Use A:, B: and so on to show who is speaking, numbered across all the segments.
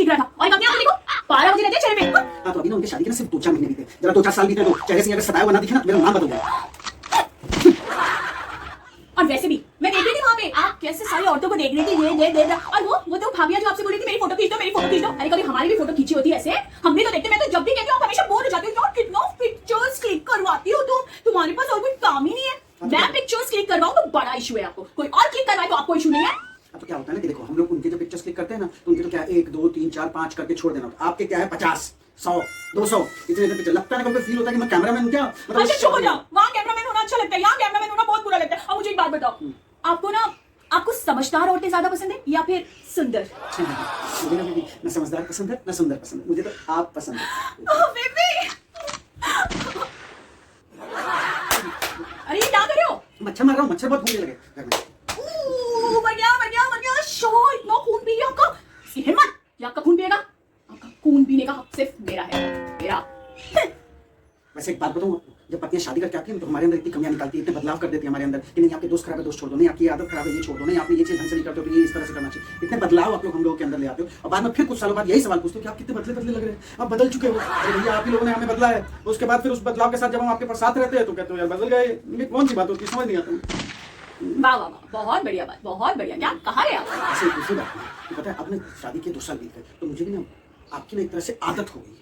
A: दिख रहा था और एक अपने आप को देखो 12 बजे रहते हैं चेहरे पे।
B: हाँ तो अभी ना उनके शादी के ना सिर्फ 2-4 महीने बीते, जरा 2-4 साल बीते तो चेहरे से अगर सताया हुआ ना दिखे ना तो मेरा नाम बदल जाए।
A: और वैसे भी मैं देख रही थी वहां पे आप कैसे सारी औरतों को देख रही थी ये दे और वो तो भाभिया जो आपसे बोल रही थी मेरी फोटो खींच दो मेरी फोटो खींच दो। अरे कभी हमारी भी फोटो खींची होती है ऐसे हम भी तो देखते। मैं तो जब भी कहती हूँ आप हमेशा बोर हो जाती हो यार कितना पिक्चर्स क्लिक करवाती हो तुम्हारे पास और कोई काम ही नहीं है। मैं पिक्चर्स क्लिक करवाऊं तो बड़ा इशू है आपको, कोई और क्लिक करवाए तो आपको इशू नहीं है।
B: तो क्या होता है ना कि देखो हम लोग उनके जो पिक्चर्स क्लिक करते हैं ना तो उनके तो क्या 1 2 3 4 5 करके छोड़ देना, आपके क्या है 50 100 200 इतने इतने पिक्चर। लगता है ना कभी फील होता है कि मैं कैमरामैन हूं क्या, मतलब
A: अच्छा चुप हो जाओ। वहां कैमरामैन होना अच्छा लगता है, यहाँ कैमरामैन होना बहुत बुरा लगता है। अब मुझे एक बात बताओ आपको ना आपको समझदार औरतें ज्यादा पसंद है या फिर सुंदर?
B: मुझे ना बेबी ना समझदार पसंद है ना सुंदर पसंद है, मुझे तो आप पसंद है।
A: ओह बेबी अरे ये क्या कर रहे हो?
B: मच्छर मार रहा हूँ, मच्छर बहुत भूखने लगे घर में।
A: मर गया शो इतना खून पी लिया आपका। इसकी हिम्मत ये आपका खून पिएगा? आपका खून पीने का हक सिर्फ मेरा है, मेरा।
B: वैसे एक बात बताऊं आपको, जब पत्नियां शादी करके आती हैं तो हमारे अंदर इतनी कमियां निकालती है, इतने बदलाव कर देती है हमारे अंदर कि नहीं आपके दोस्त खराब है दोस्त छोड़ दो, नहीं आपकी आदत खराब है ये छोड़ दो, नहीं आपने ये चीज ढंग से नहीं करते हो तो ये इस तरह से करना चाहिए। इतने बदलाव आप लोग हम लोगों के अंदर ले आते हो और बाद में फिर कुछ सालों बाद यही सवाल पूछते हो कि आप कितने बदले बदले लग रहे हैं, आप बदल चुके हो। अरे भैया आप ही लोगों ने हमें बदला है। उसके बाद फिर उस बदलाव के साथ जब हम आपके साथ रहते हैं तो कहते हो यार बदल गए। ये कौन सी बात होती है, समझ नहीं आता।
A: वाह वाह वाह बहुत बढ़िया बात, बहुत बढ़िया। क्या कहा है आप?
B: ऐसे दूसरी बात है, पता है आपने शादी के 2 साल बीत गए तो मुझे भी ना आपकी ना एक तरह से आदत हो गई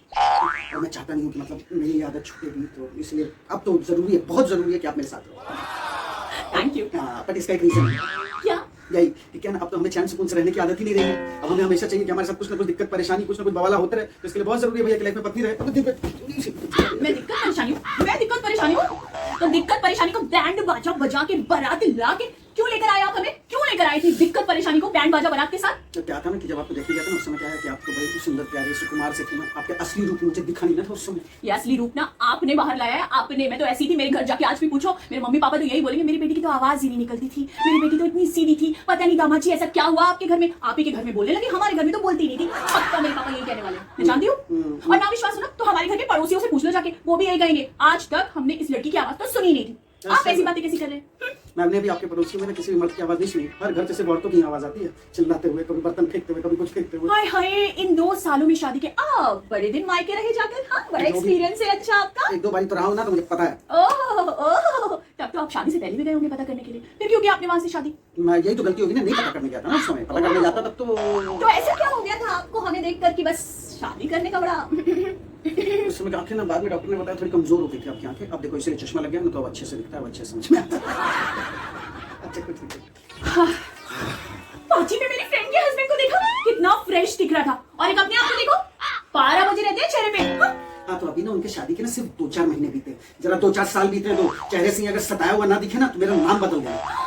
B: और मैं चाहता नहीं हूँ कि मतलब मेरी आदत छूटेगी, तो इसलिए अब तो जरूरी है, बहुत जरूरी है कि आप मेरे साथ रहो।
A: Thank you.
B: बट इसका एक रीजन है
A: क्या?
B: यही कि क्या ना अब तो हमें चैन सुकून से रहने की आदत ही नहीं रही है। अब हमें हमेशा चाहिए कि हमारे साथ कुछ ना कुछ दिक्कत परेशानी कुछ ना कुछ बवाला होता रहे, तो इसके लिए बहुत जरूरी है भैया कि लाइफ में पत्नी रहे।
A: मैं दिक्कत परेशानी हूँ, मैं दिक्कत परेशानी हूँ तो दिक्कत परेशानी को बैंड बाजा बजा के बारात ला के क्यों लेकर आए आप हमें? क्यों लेकर आए थे दिक्कत परेशानी को बैंड बाजा बारात के साथ?
B: तो क्या था ना कि जब आपको देखने गया था ना उस समय क्या है कि आपको बड़ी सुंदर प्यारी सुकुमार से थी ना, आपके असली रूप मुझे दिखा नहीं ना था उस समय।
A: ये असली रूप ना आपने बाहर लाया है, आपने। मैं तो ऐसी थी, मेरे घर जाके आज भी पूछो मेरे मम्मी पापा तो यही बोलेंगे मेरी बेटी की तो आवाज ही नहीं निकलती थी, मेरी बेटी तो इतनी सीधी थी, पता नहीं दामाद जी ऐसा क्या हुआ आपके घर में, आप ही के घर में बोलने लगे, हमारे घर में तो बोलती नहीं थी। पक्का मेरे पापा यही कहने वाले, मैं जानती हूँ। और ना विश्वास हो ना तो हमारे घर के पड़ोसियों से पूछ लो जाके, वो भी यही कहेंगे आज तक हमने इस लड़की की आवाज तो सुनी नहीं थी। आप ऐसी बातें कैसी कर रहे हैं?
B: मैंने भी आपके पड़ोसियों में किसी भी मर्द की आवाज नहीं सुनी। हर घर से सिर्फ औरतों की आवाज आती है, चिल्लाते हुए, कभी बर्तन फेंकते हुए, कभी कुछ फेंकते हुए।
A: हाय हाय इन 2 सालों में शादी के आप बड़े दिन मायके रहे जाकर। हाँ बड़ा एक्सपीरियंस है अच्छा आपका।
B: 1-2 बारी तो रहा हूं ना तो मुझे पता है।
A: ओह तब तो आप शादी से पहले भी गए होंगे पता करने के लिए, फिर क्यों किया आपने वहां से शादी?
B: मैं यही तो गलती होगी ना, नहीं पता करने गया था ना उस समय, पता करने जाता तब
A: तो ऐसा क्या हो गया था आपको हमें देखकर कि बस शादी करने का बड़ा?
B: उस समय आंखें ना बाद में डॉक्टर ने बताया थोड़ी कमजोर हो गई थी आपकी आंखें। अब देखो इसलिए चश्मा लग गया ना तो अब अच्छे से दिखता है, अच्छे समझ में आता है। अच्छा कुछ नहीं।
A: पाची में मेरी फ्रेंड के हस्बैंड को देखा कितना फ्रेश दिख रहा था और एक अपने आप को देखो 12 बजे रहते हैं चेहरे पे।
B: हाँ तो अभी ना उनके शादी के ना सिर्फ 2-4 महीने बीते, जरा 2-4 साल बीते तो चेहरे से अगर सताया हुआ ना दिखे ना तो मेरा नाम बदल गया।